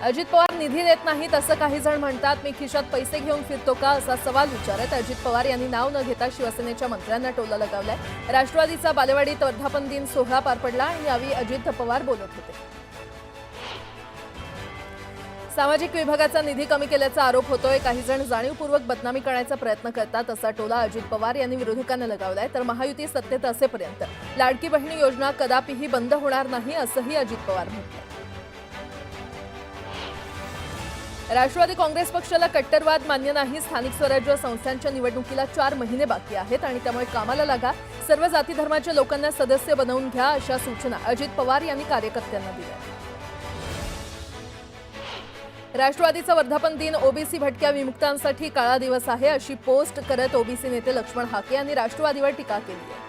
अजित पवार निधी देत नाहीत असं काही जण म्हणतात. मी खिशात पैसे घेऊन फिरतो का असा सवाल विचारत अजित पवार यांनी नाव न घेता शिवसेनेच्या मंत्र्यांना टोला लगावलाय. राष्ट्रवादीचा बालेवाडीत वर्धापन दिन सोहळा पार पडला आणि यावेळी अजित पवार बोलत होते. सामाजिक विभागाचा निधी कमी केल्याचा आरोप होतोय. काही जण जाणीवपूर्वक बदनामी करण्याचा प्रयत्न करतात असा टोला अजित पवार यांनी विरोधकांना लगावलाय. तर महायुती सत्तेत असेपर्यंत लाडकी बहिणी योजना कदापिही बंद होणार नाही असंही अजित पवार म्हणाले. राष्ट्रवादी काँग्रेस पक्षाला कट्टरवाद मान्य नाही. स्थानिक स्वराज्य संस्थांच्या निवडणुकीला 4 महिने बाकी आहेत आणि त्यामुळे कामाला लागा. सर्व जाती धर्माच्या लोकांना सदस्य बनवून घ्या अशा सूचना अजित पवार यांनी कार्यकर्त्यांना दिल्या. राष्ट्रवादीचा वर्धापन दिन ओबीसी भटक्या विमुक्तांसाठी काळा दिवस आहे अशी पोस्ट करत ओबीसी नेते लक्ष्मण हाके यांनी राष्ट्रवादीवर टीका केली आहे.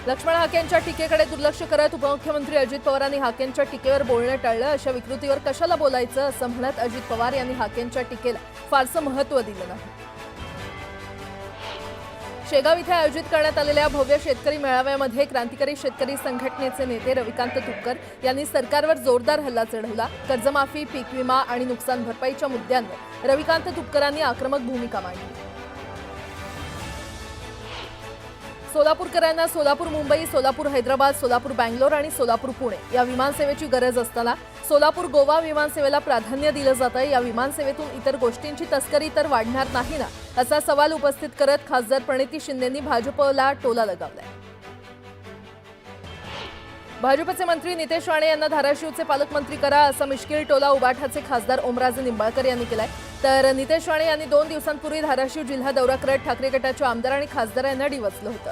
लक्ष्मण हाकेंच्या टीकेकडे दुर्लक्ष करत उपमुख्यमंत्री अजित पवारांनी हाकेंच्या टीकेवर बोलणं टाळलं. अशा विकृतीवर कशाला बोलायचं असं म्हणत अजित पवार यांनी हाकेंच्या टीकेला फारसं महत्त्व दिलं नाही. शेगाव इथे आयोजित करण्यात आलेल्या भव्य शेतकरी मेळाव्यामध्ये क्रांतिकारी शेतकरी संघटनेचे नेते रविकांत तुपकर यांनी सरकारवर जोरदार हल्ला चढवला. कर्जमाफी, पीक विमा आणि नुकसान भरपाईच्या मुद्द्यांवर रविकांत तुपकरांनी आक्रमक भूमिका मांडली. सोलापूरकरांना सोलापूर मुंबई, सोलापूर हैदराबाद, सोलापूर बँगलोर आणि सोलापूर पुणे या विमानसेवेची गरज असताना सोलापूर गोवा विमानसेवेला प्राधान्य दिलं जातं. या विमानसेवेतून इतर गोष्टींची तस्करी तर वाढणार नाही ना असा सवाल उपस्थित करत खासदार प्रणिती शिंदेंनी भाजपला टोला लगावलाय. भाजपचे मंत्री नितेश राणे यांना धाराशिवचे पालकमंत्री करा असा मिश्किल टोला उबाठाचे खासदार ओमराजे निंबाळकर यांनी केलाय. तर नितेश राणे यांनी 2 दिवसांपूर्वी धाराशिव जिल्हा दौरा करत ठाकरे गटाच्या आमदार आणि खासदारांना डिवचलं होतं.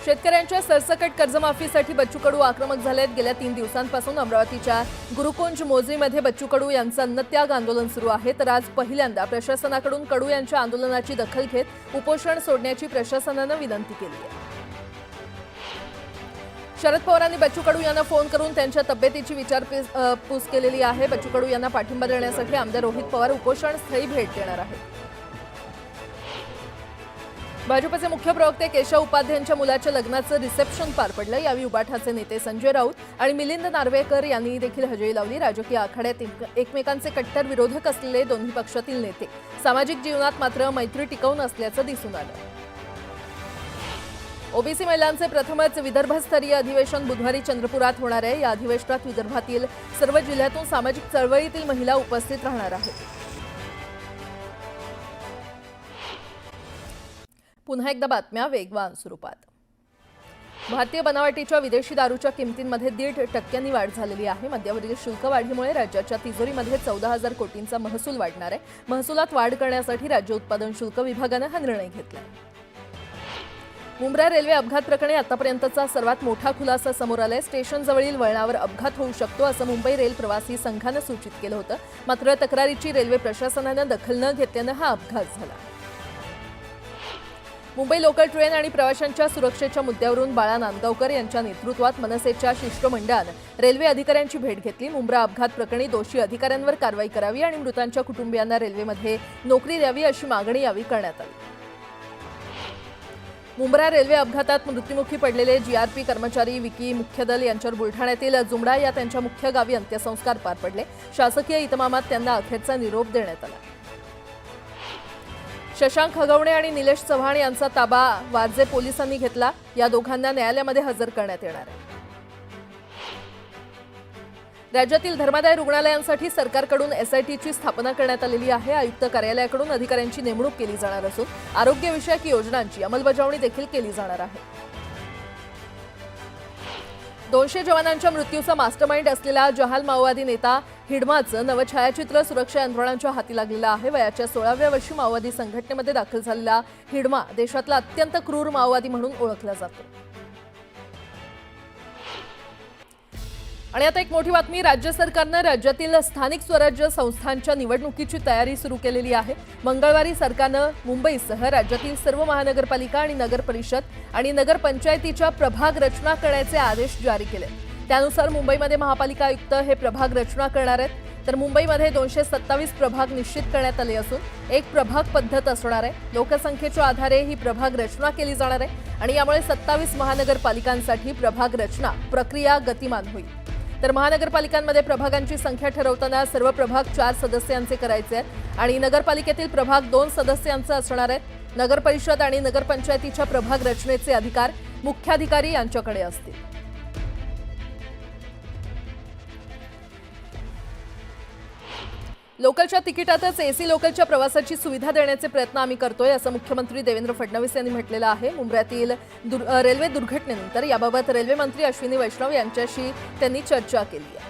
शेतकऱ्यांच्या सरसकट कर्जमाफीसाठी बच्चू कडू आक्रमक झालेत. गेल्या 3 दिवसांपासून अमरावतीच्या गुरुकुंज मोझरीमध्ये बच्चू कडू यांचं अन्नत्याग आंदोलन सुरू आहे. तर आज पहिल्यांदा प्रशासनाकडून कडू यांच्या आंदोलनाची दखल घेत उपोषण सोडण्याची प्रशासनानं विनंती केली आहे. शरद पवारांनी बच्चू कडू यांना फोन करून त्यांच्या तब्येतीची विचारपूस केलेली आहे. बच्चू कडू यांना पाठिंबा देण्यासाठी आमदार रोहित पवार उपोषणस्थळी भेट देणार आहेत. भाजपचे मुख्य प्रवक्ते केशव उपाध्यायांच्या मुलाच्या लग्नाचं रिसेप्शन पार पडलं. यावेळी उबाठाचे नेते संजय राऊत आणि मिलिंद नार्वेकर यांनी देखील हजेरी लावली. राजकीय आखाड्यात एकमेकांचे कट्टर विरोधक असलेले दोन्ही पक्षातील नेते सामाजिक जीवनात मात्र मैत्री टिकवून असल्याचं दिसून आलं. ओबीसी महिलांचे प्रथमच विदर्भस्तरीय अधिवेशन बुधवारी चंद्रपुरात होणार आहे. या अधिवेशनात विदर्भातील सर्व जिल्ह्यातून सामाजिक चळवळीतील महिला उपस्थित राहणार आहेत. पुन्हा एकदा बातम्या वेगवान स्वरूपात. भारतीय बनावटीच्या विदेशी दारूच्या किमतींमध्ये 1.5% वाढ झालेली आहे. मद्यावरील शुल्क वाढीमुळे राज्याच्या तिजोरीमध्ये 14,000 कोटींचा महसूल वाढणार आहे. महसुलात वाढ करण्यासाठी राज्य उत्पादन शुल्क विभागानं हा निर्णय घेतला. मुंब्रा रेल्वे अपघात प्रकरणी आतापर्यंतचा सर्वात मोठा खुलासा समोर आलाय. स्टेशनजवळील वळणावर अपघात होऊ शकतो असं मुंबई रेल प्रवासी संघानं सूचित केलं होतं. मात्र तक्रारीची रेल्वे प्रशासनानं दखल न घेतल्यानं हा अपघात झाला. मुंबई लोकल ट्रेन आणि प्रवाशांच्या सुरक्षेच्या मुद्द्यावरून बाळा नांदगावकर यांच्या नेतृत्वात मनसेच्या शिष्टमंडळानं रेल्वे अधिकाऱ्यांची भेट घेतली. मुंब्रा अपघात प्रकरणी दोषी अधिकाऱ्यांवर कारवाई करावी आणि मृतांच्या कुटुंबियांना रेल्वेमध्ये नोकरी द्यावी अशी मागणी यावेळी करण्यात आली. मुंब्रा रेल्वे अपघातात मृत्युमुखी पडलेले जीआरपी कर्मचारी विकी मुख्यदल यांच्यावर बुलढाण्यातील जुमडा या त्यांच्या मुख्य गावी अंत्यसंस्कार पार पडले. शासकीय इतमामात त्यांना अखेरचा निरोप देण्यात आला. शशांक हगवणे आणि निलेश चव्हाण यांचा ताबा वारजे पोलिसांनी घेतला. या दोघांना न्यायालयामध्ये हजर करण्यात येणार आहे. राज्यातील धर्मादाय रुग्णालयांसाठी सरकारकडून एसआयटीची स्थापना करण्यात आलेली आहे. आयुक्त कार्यालयाकडून अधिकाऱ्यांची नेमणूक केली जाणार असून आरोग्यविषयक योजनांची अंमलबजावणी देखील केली जाणार आहे. 200 जवानांच्या मृत्यूचा मास्टरमाइंड असलेला जहाल माओवादी नेता हिडमाचं नवं छायाचित्र सुरक्षा यंत्रणांच्या हाती लागलेलं आहे. वयाच्या 16व्या वर्षी माओवादी संघटनेमध्ये दाखल झालेला हिडमा देशातला अत्यंत क्रूर माओवादी म्हणून ओळखला जातो. आणि आता एक मोठी बातमी. राज्य सरकारनं राज्यातील स्थानिक स्वराज्य संस्थांच्या निवडणुकीची तयारी सुरू केलेली आहे. मंगळवारी सरकारनं मुंबईसह राज्यातील सर्व महानगरपालिका आणि नगर परिषद आणि नगरपंचायतीच्या प्रभाग रचना करण्याचे आदेश जारी केले. त्यानुसार मुंबईमध्ये महापालिका आयुक्त हे प्रभाग रचना करणार आहेत. तर मुंबईमध्ये 227 प्रभाग निश्चित करण्यात आले असून एक प्रभाग पद्धत असणार आहे। लोकसंख्येच्या आधारे ही प्रभाग रचना केली जाणार आहे आणि यामुळे 27 महानगरपालिकांसाठी प्रभाग रचना प्रक्रिया गतिमान होईल। तर महानगरपालिकांमध्ये प्रभागांची संख्या ठरवताना सर्व प्रभाग 4 सदस्यांचे करायचे आहेत आणि नगरपालिकेतील प्रभाग 2 सदस्यांचे असणार आहेत। नगरपरिषद आणि नगरपंचायतीच्या प्रभाग रचनेचे अधिकार मुख्याधिकारी यांच्याकडे असतील। लोकलच्या तिकिटातच एसी लोकलच्या प्रवासाची सुविधा देण्याचे प्रयत्न आम्ही करतोय असं मुख्यमंत्री देवेंद्र फडणवीस यांनी म्हटलेलं आहे। मुंबईतील रेल्वे दुर्घटनेनंतर याबाबत रेल्वे मंत्री अश्विनी वैष्णव यांच्याशी त्यांनी चर्चा केली आहे।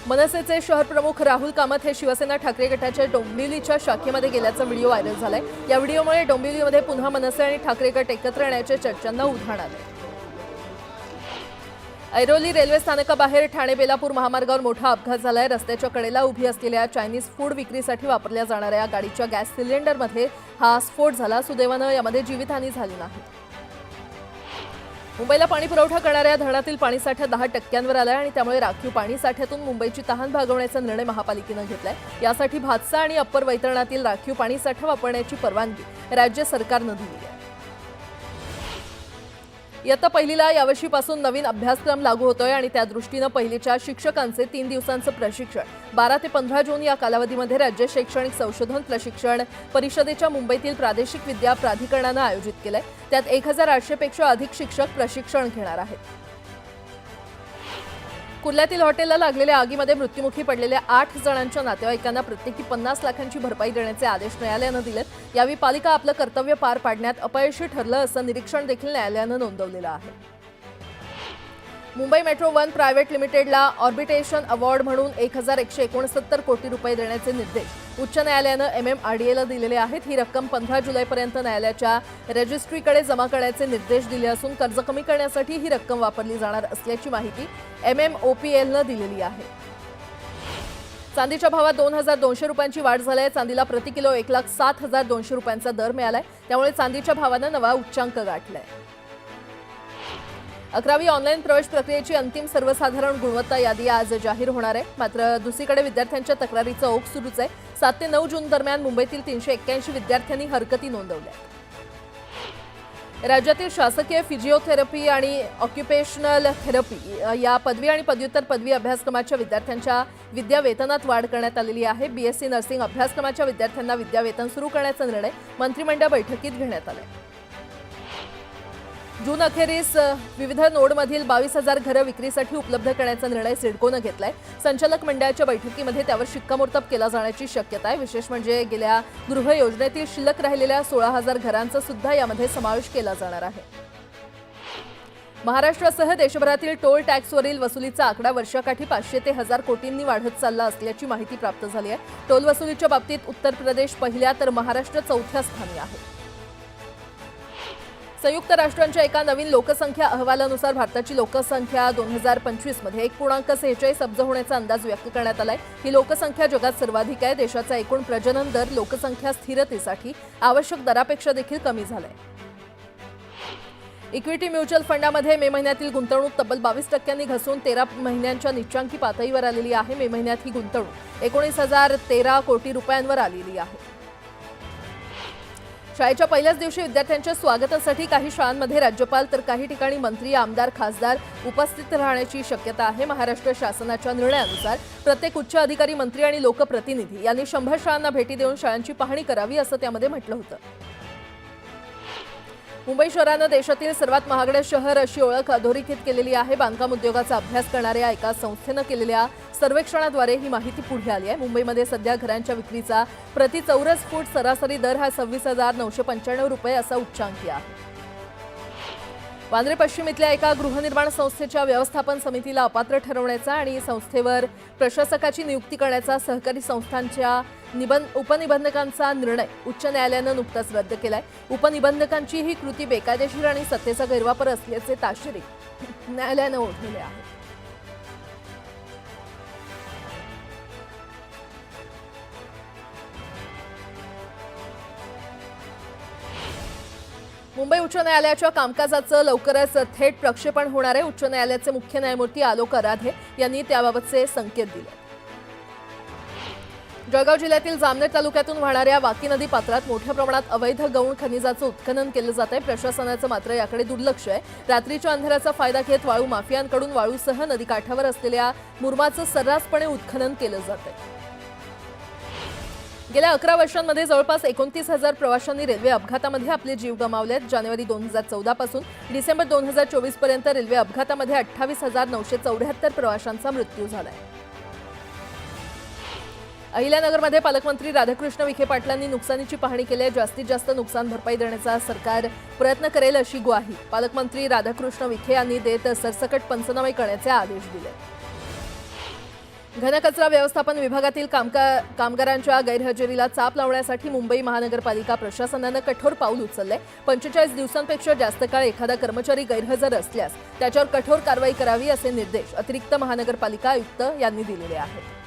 मनसेचे शहर प्रमुख राहुल कामत हे शिवसेना ठाकरे गटाच्या डोंबिवलीच्या शाखेमध्ये गेल्याचा व्हिडिओ व्हायरल झालाय। या व्हिडिओमुळे डोंबिवलीमध्ये पुन्हा मनसे आणि ठाकरे गट एकत्र येण्याच्या चर्चांना उधाण आले। ऐरोली रेल्वे स्थानकाबाहेर ठाणे बेलापूर महामार्गावर मोठा अपघात झालाय। रस्त्याच्या कडेला उभी असलेल्या चायनीज फूड विक्रीसाठी वापरल्या जाणाऱ्या गाडीच्या गॅस सिलेंडरमध्ये हा स्फोट झाला। सुदैवानं यामध्ये जीवितहानी झाली नाही। मुंबईला पाणी पुरवठा करणाऱ्या धरणातील पाणीसाठा 10% आलाय आणि त्यामुळे राखीव पाणीसाठ्यातून मुंबईची तहान भागवण्याचा निर्णय महापालिकेनं घेतलाय। यासाठी भातसा आणि अप्पर वैतरणातील राखीव पाणीसाठा वापरण्याची परवानगी राज्य सरकारनं दिली आहे। इयत्ता पहिलीला यावर्षीपासून नवीन अभ्यासक्रम लागू होतोय आणि त्या दृष्टीनं पहिलीच्या शिक्षकांचे 3 दिवसांचं प्रशिक्षण 12 ते 15 जून या कालावधीमध्ये राज्य शैक्षणिक संशोधन प्रशिक्षण परिषदेच्या मुंबईतील प्रादेशिक विद्या प्राधिकरणानं आयोजित केलंय। त्यात 1800 पेक्षा अधिक शिक्षक प्रशिक्षण घेणार आहेत। कुर्ल्यातील हॉटेलला लागलेल्या आगीमध्ये मृत्युमुखी पडलेल्या 8 जणांच्या नातेवाईकांना प्रत्येकी 50 लाखांची भरपाई देण्याचे आदेश न्यायालयानं दिलेत। यावेळी पालिका आपलं कर्तव्य पार पाडण्यात अपयशी ठरलं असं निरीक्षण देखील न्यायालयानं नोंदवलेलं आहे। मुंबई मेट्रो वन प्रायव्हेट लिमिटेडला ऑर्बिटेशन अवॉर्ड म्हणून 1169 कोटी रुपये देण्याचे निर्देश उच्च न्यायालयानं MMRDAला दिलेले आहेत। ही रक्कम 15 जुलैपर्यंत न्यायालयाच्या रजिस्ट्रीकडे जमा करण्याचे निर्देश दिले असून कर्ज कमी करण्यासाठी ही रक्कम वापरली जाणार असल्याची माहिती MMOPLनं दिलेली आहे। चांदीच्या भावात 2200 रुपयांची वाढ झाली आहे। चांदीला प्रति किलो 1,07,200 रुपयांचा दर मिळालाय। त्यामुळे चांदीच्या भावानं नवा उच्चांक गाठलाय। 11वी ऑनलाईन प्रवेश प्रक्रियेची अंतिम सर्वसाधारण गुणवत्ता यादी आज जाहीर होणार आहे। मात्र दुसरीकडे विद्यार्थ्यांच्या तक्रारीचं ओघ सुरूच आहे। 7 ते 9 जून दरम्यान मुंबईतील 381 विद्यार्थ्यांनी हरकती नोंदवल्या। राज्यातील शासकीय फिजिओथेरपी आणि ऑक्युपेशनल थेरपी या पदवी आणि पदव्युत्तर पदवी अभ्यासक्रमाच्या विद्यार्थ्यांच्या विद्यावेतनात वाढ करण्यात आलेली आहे। BSc नर्सिंग अभ्यासक्रमाच्या विद्यार्थ्यांना विद्यावेतन सुरू करण्याचा निर्णय मंत्रिमंडळ बैठकीत घेण्यात आला। जून अखेरीस विविध नोडमधील 22,000 घरं विक्रीसाठी उपलब्ध करण्याचा निर्णय सिडकोनं घेतलाय। संचालक मंडळाच्या बैठकीमध्ये त्यावर शिक्कामोर्तब केला जाण्याची शक्यता आहे। विशेष म्हणजे गेल्या गृह योजनेतील शिल्लक राहिलेल्या 16,000 घरांचा सुद्धा यामध्ये समावेश केला जाणार आहे। महाराष्ट्रासह देशभरातील टोल टॅक्सवरील वसुलीचा आकडा वर्षाकाठी 500 ते 1000 कोटींनी वाढत चालला असल्याची माहिती प्राप्त झाली आहे। टोल वसुलीच्या बाबतीत उत्तर प्रदेश पहिल्या तर महाराष्ट्र 4थ्या स्थानी आहे। संयुक्त राष्ट्रांच्या एका नवीन लोकसंख्या अहवालानुसार भारताची लोकसंख्या 2025 मध्ये 1.46 अब्ज होण्याचा अंदाज व्यक्त करण्यात आलाय। ही लोकसंख्या जगात सर्वाधिक आहे। देशाचा एकूण प्रजनन दर लोकसंख्या स्थिरतेसाठी आवश्यक दरापेक्षा देखील कमी झालाय। इक्विटी म्युच्युअल फंडामध्ये मे महिन्यातील गुंतवणूक तब्बल 22% घसरून 13 महिन्यांच्या निच्चांकी पातळीवर आलेली आहे। मे महिन्यात ही गुंतवणूक 19,013 कोटी रुपयांवर आलेली आहे। शाळेच्या पहिल्याच दिवशी विद्यार्थ्यांच्या स्वागतासाठी काही शाळांमध्ये राज्यपाल तर काही ठिकाणी मंत्री आमदार खासदार उपस्थित राहण्याची शक्यता आहे। महाराष्ट्र शासनाच्या निर्णयानुसार प्रत्येक उच्च अधिकारी मंत्री आणि लोकप्रतिनिधी यांनी 100 शाळांना भेटी देऊन शाळांची पाहणी करावी असं त्यामध्ये म्हटलं होतं। मुंबई शहरानं देशातील सर्वात महागडं शहर अशी ओळख अधोरेखित केलेली आहे। बांधकाम उद्योगाचा अभ्यास करणाऱ्या एका संस्थेनं केलेल्या सर्वेक्षणाद्वारे ही माहिती पुढे आली आहे। मुंबईमध्ये सध्या घरांच्या विक्रीचा प्रति चौरस फूट सरासरी दर हा 26,995 रुपये असा उच्चांकी आहे। वांद्रे पश्चिम इथल्या एका गृहनिर्माण संस्थेच्या व्यवस्थापन समितीला अपात्र ठरवण्याचा आणि संस्थेवर प्रशासकाची नियुक्ती करण्याचा सहकारी संस्थांच्या उपनिबंधकांचा निर्णय उच्च न्यायालयानं नुकताच रद्द केलाय। उपनिबंधकांची ही कृती बेकायदेशीर आणि सत्तेचा गैरवापर असल्याचे ताशेरे न्यायालयानं ओढवले आहे। मुंबई उच्च न्यायालयाच्या कामकाजाचं लवकरच थेट प्रक्षेपण होणार आहे. उच्च न्यायालयाचे मुख्य न्यायमूर्ती आलोक आराधे यांनी त्याबाबतचे संकेत दिले. जळगाव जिल्ह्यातील जामनेर तालुक्यातून वाहणाऱ्या वाकी नदी पात्रात मोठ्या प्रमाणात अवैध गौण खनिजाचं उत्खनन केलं जात आहे. प्रशासनाचं मात्र याकडे दुर्लक्ष आहे. रात्रीच्या अंधाराचा फायदा घेत वाळू माफियांकडून वाळूसह नदीकाठावर असलेल्या मुरमाचं सर्रासपणे उत्खनन केलं जात आहे. गेल्या 11 वर्षांमध्ये जवळपास 29,000 प्रवाशांनी रेल्वे अपघातामध्ये आपले जीव गमावले आहेत. जानेवारी 2014 पासून डिसेंबर 2024 पर्यंत रेल्वे अपघातामध्ये 28,974 प्रवाशांचा मृत्यू झाला आहे. अहिल्यानगरमध्ये पालकमंत्री राधाकृष्ण विखे पाटलांनी नुकसानीची पाहणी केली आहे. जास्तीत जास्त नुकसान भरपाई देण्याचा सरकार प्रयत्न करेल अशी ग्वाही पालकमंत्री राधाकृष्ण विखे यांनी देत सरसकट पंचनामे करण्याचे आदेश दिले. घनकचरा व्यवस्थापन विभागातील कामगारांच्या गैरहजेरीला चाप लावण्यासाठी मुंबई महानगरपालिका प्रशासनानं कठोर पाऊल उचलले. 45 दिवसांपेक्षा जास्त काळ एखादा कर्मचारी गैरहजर असल्यास त्याच्यावर कठोर कारवाई करावी असे निर्देश अतिरिक्त महानगरपालिका आयुक्त यांनी दिलेले आहेत.